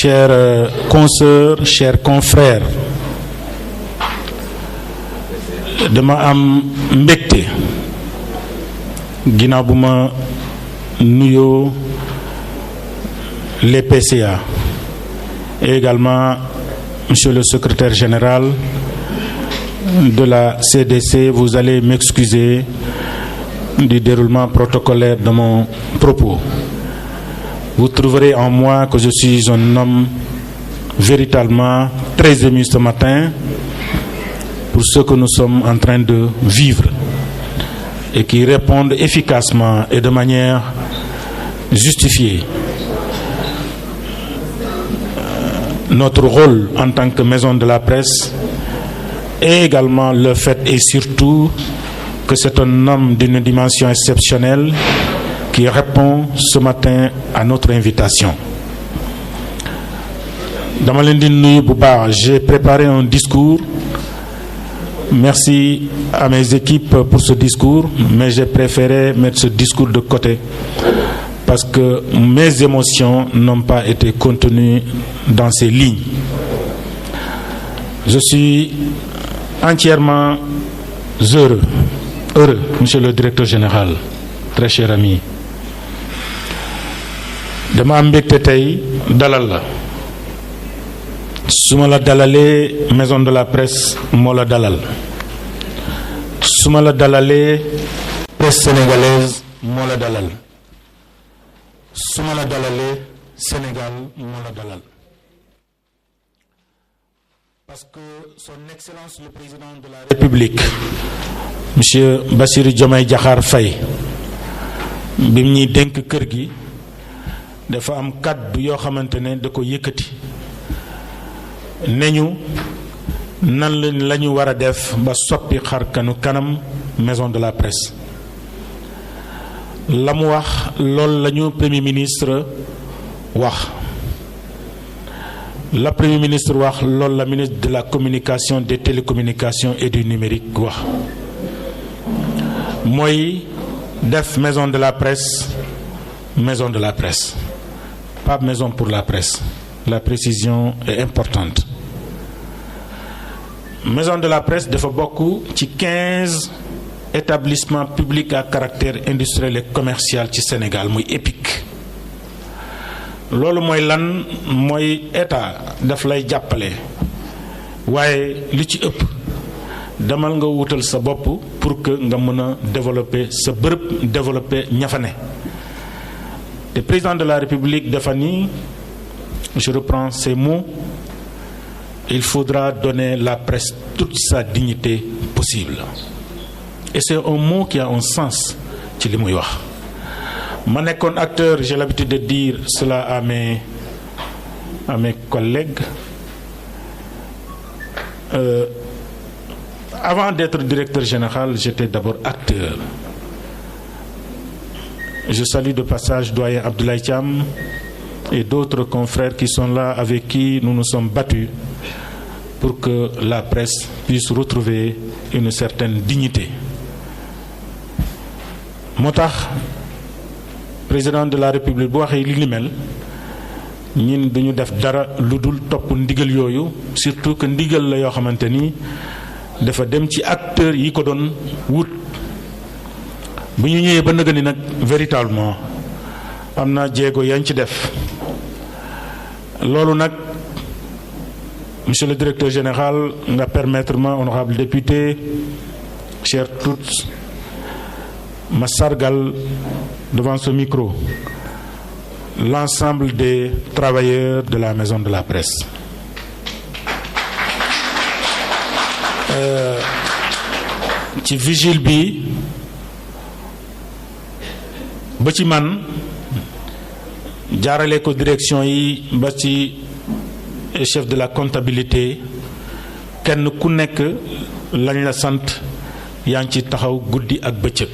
chers consoeurs, chers confrères, dama am mbégte ginnaaw bu ma nuyoo les PCA et également monsieur le secrétaire général de la CDC. Vous allez m'excuser du déroulement protocolaire de mon propos. Vous trouverez en moi que je suis un homme véritablement très ému ce matin pour ce que nous sommes en train de vivre et qui répondent efficacement et de manière justifiée. Notre rôle en tant que maison de la presse et également le fait et surtout que c'est un homme d'une dimension exceptionnelle qui répond ce matin à notre invitation. Dama leen di nuyu bu baax. J'ai préparé un discours. Merci à mes équipes pour ce discours, mais j'ai préféré mettre ce discours de côté parce que mes émotions n'ont pas été contenues dans ces lignes. Je suis entièrement heureux, monsieur le directeur général, très cher ami. Dama am mbégte tey dalal la. Su ma la dalalee maison de la presse moo la dalal. Su ma la dalalee presse sénégalaise moo la dalal. Su ma la dalalee Sénégal moo la dalal. Parce que son excellence le président de la République monsieur Bassirou Diomaye Diakhar Faye bi mu ñuy dénk kër gi dafa am kàddu yoo xamante ne da ko yëkkati ne ñu nan la ñu war a def ba soppi xar kanam maison de la presse. La mu wax loolu la ñu premier ministre wax. La premier ministre wax loolu la ministre de la communication, des télécommunications et du numérique wax. Mooy def maison de la presse, pas maison pour la presse. La précision est importante. Maison de la presse dafa bokk ci 15 établissements publics à caractère industriel et commercial ci Sénégal muy EPIC. Loolu mooy lan mooy état daf lay jàppale waaye li ci ëpp demal nga wutal sa bopp pour que nga mën a développer sa bërëb développer ña fa ne. Le président de la République dafa ni, je reprends ces mots, il faudra donner la presse toute sa dignité possible. Et c'est un mot qui a un sens ci li muy wax. Ma nekkoon acteur, j'ai l'habitude de dire cela à mes collègues. Avant d'être directeur général, j'étais d'abord acteur. Je salue de passage doyen Abdoulaye Thiam et d'autres confrères qui sont là avec qui nous nous sommes battus pour que la presse puisse retrouver une certaine dignité. Moo tax président de la République bu waxee li ni mel ñun duñu def dara lu dul topp ndigal yooyu, surtout que ndigal la yoo xamante ni dafa dem ci acteurs yi ko doon wut. Bu ñu ñëwee ba nëgë ni nag véritablement am na jéego yañ ci def. Loolu nag monsieur le directeur général nga permettre ma, honorable député, chers toutes, ma sargal devant ce micro l'ensemble des travailleurs de la maison de la presse. Ci vigile bi ba ci man jaarale ko direction yi ba ci chef de la comptabilité, kenn ku nekk lañ la sant yaa ngi ci taxaw guddi ak bëccëg.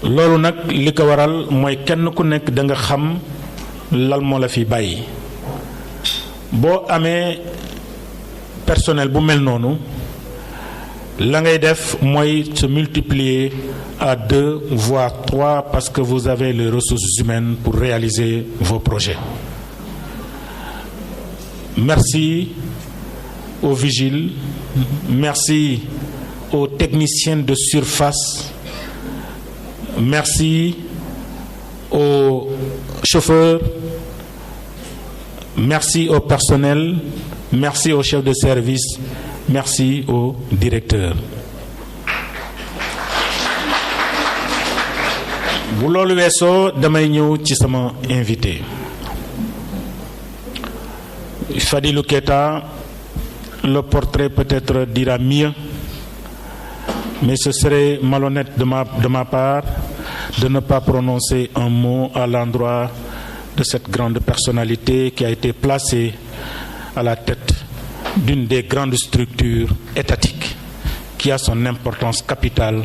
Loolu nag li ko waral mooy kenn ku nekk da nga xam lan moo la fi bàyyi. Boo amee personnel bu mel noonu la ngay def mooy se multiplier à 2 voire 3 parce que vous avez les ressources humaines pour réaliser vos projets. merci aux vigiles, merci aux techniciens de surface, merci aux chauffeurs, merci au personnel, merci aux chefs de service, merci aux directeurs. bu loolu weesoo damay ñëw ci sama invité Fadilou Keita. Le portrait peut-être dira mieux, mais ce serait malhonnête de ma part de ne pas prononcer un mot à l'endroit de cette grande personnalité qui a été placée à la tête d'une des grandes structures étatiques qui a son importance capitale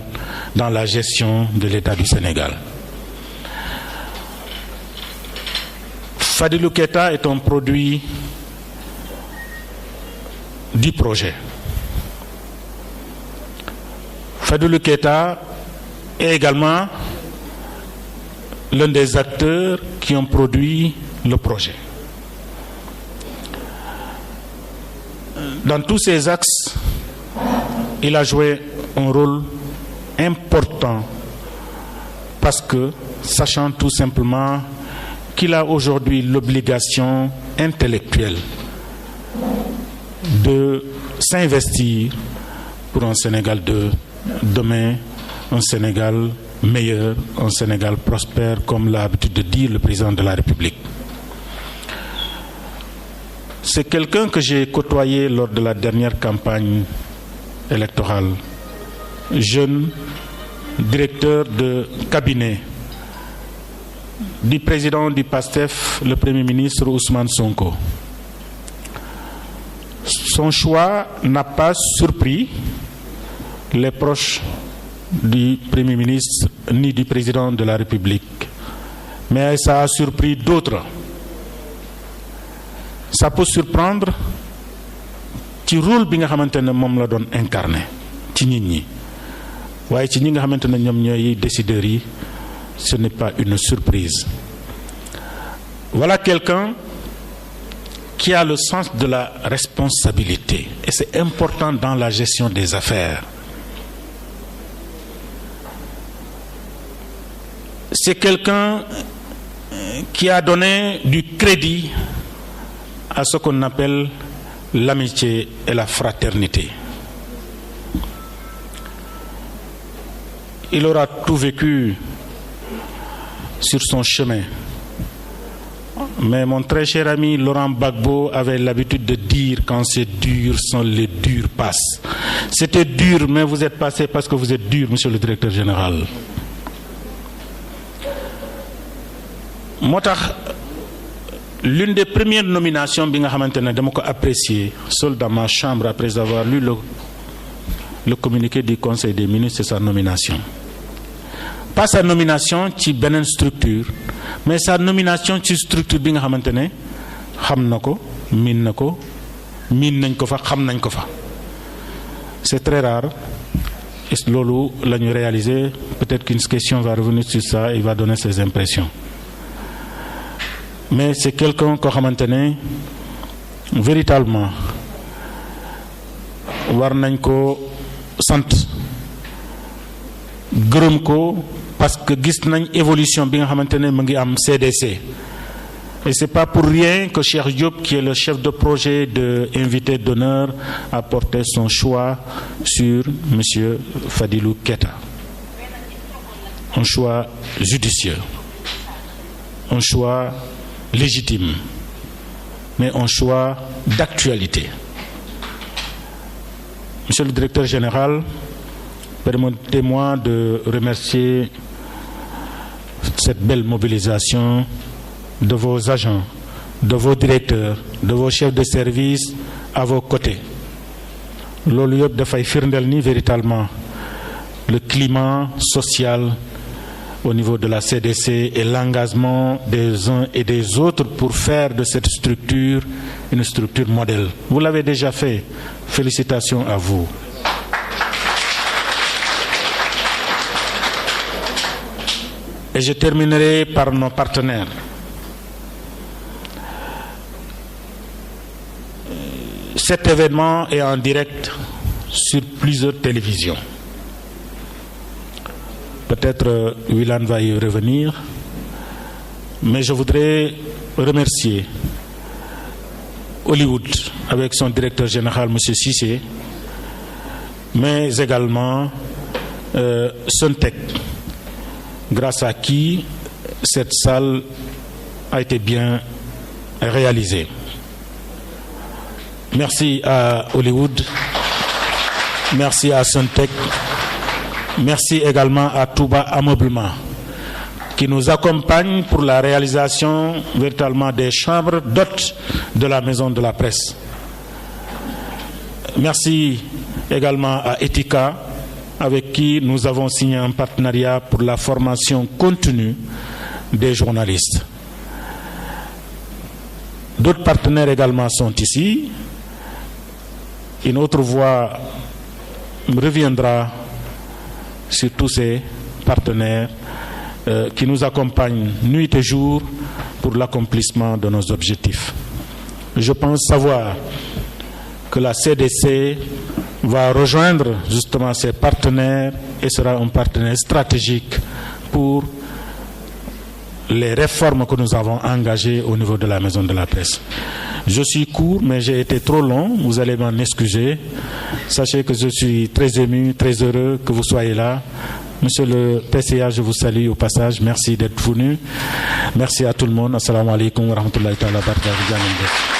dans la gestion de l'État du Sénégal. Fadilou Keita est un produit du projet. Fadilou Keita est également l'un des acteurs qui ont produit le projet. Dans tous ces axes, il a joué un rôle important parce que, sachant tout simplement qu'il a aujourd'hui l'obligation intellectuelle de s'investir pour un Sénégal de demain, un Sénégal meilleur, un Sénégal prospère, comme l'a l'habitude de dire le président de la République. C'est quelqu'un que j'ai côtoyé lors de la dernière campagne électorale, jeune directeur de cabinet du président du PASTEF, le Premier ministre Ousmane Sonko. Son choix n'a pas surpris les proches du Premier ministre ni du président de la République, mais ça a surpris d'autres. Ça peut surprendre ci rôle bi nga xamantene mom la doon incarné ci nit ñi waaye ci ñi nga xamantene ñoom ñooy décideurs yi ce n'est pas une surprise. Voilà quelqu'un qui a le sens de la responsabilité et c'est important dans la gestion des affaires. C'est quelqu'un qui a donné du crédit à ce qu'on appelle l'amitié et la fraternité. Il aura tout vécu sur son chemin. Mais mon très cher ami Laurent Gbagbo avait l'habitude de dire quand c'est dur, les durs passent. C'était dur, mais vous êtes passé parce que vous êtes dur, monsieur le directeur général. L'une des premières nominations que j'ai appréciée, seul dans ma chambre après avoir lu le communiqué du Conseil des ministres, c'est sa nomination. Pas sa nomination ci benen structure, mais sa nomination ci structure bi nga xamantene xam nako, min nako, min nañ ko fa, xam nañ ko fa. C'est très rare. Et lolu lañu réaliser, peut-être qu'une question va revenir sur ça et il va donner ses impressions. Mais c'est quelqu'un ko xamantene véritablement war nañ ko sant gërëm ko parce que gis nañ évolution bi nga xamantene mu ngi am CDC. Et c'est pas pour rien que Cheikh Diop, qui est le chef de projet de invité d'honneur, a porté son choix sur monsieur Fadilou Keita. Un choix judicieux, un choix légitime, mais un choix d'actualité. Monsieur le directeur général, permettez-moi de remercier cette belle mobilisation de vos agents, de vos directeurs, de vos chefs de service à vos côtés. Loolu yëpp dafay firndeel ni véritablement le climat social au niveau de la CDC et l'engagement des uns et des autres pour faire de cette structure une structure modèle. Vous l'avez déjà fait. Félicitations à vous. Et je terminerai par nos partenaires. Cet événement est en direct sur plusieurs télévisions. Peut-être Wilane va y revenir, mais je voudrais remercier Hollywood avec son directeur général, M. Cissé, mais également Suntec, grâce à qui cette salle a été bien réalisée. Merci à Hollywood, merci à Suntec, merci également à Touba Ameublement qui nous accompagne pour la réalisation véritablement des chambres d'hôtes de la Maison de la Presse. Merci également à Etika avec qui nous avons signé un partenariat pour la formation continue des journalistes. D'autres partenaires également sont ici. Une autre voix reviendra sur tous ces partenaires qui nous accompagnent nuit et jour pour l'accomplissement de nos objectifs. Je pense savoir que la CDC va rejoindre justement ses partenaires et sera un partenaire stratégique pour les réformes que nous avons engagées au niveau de la Maison de la Presse. Je suis court, mais j'ai été trop long, vous allez m'en excuser. Sachez que je suis très ému, très heureux que vous soyez là. Monsieur le PCA, je vous salue au passage. Merci d'être venu. Merci à tout le monde. Assalamu alaikum wa rahmatullahi wa barakatuh.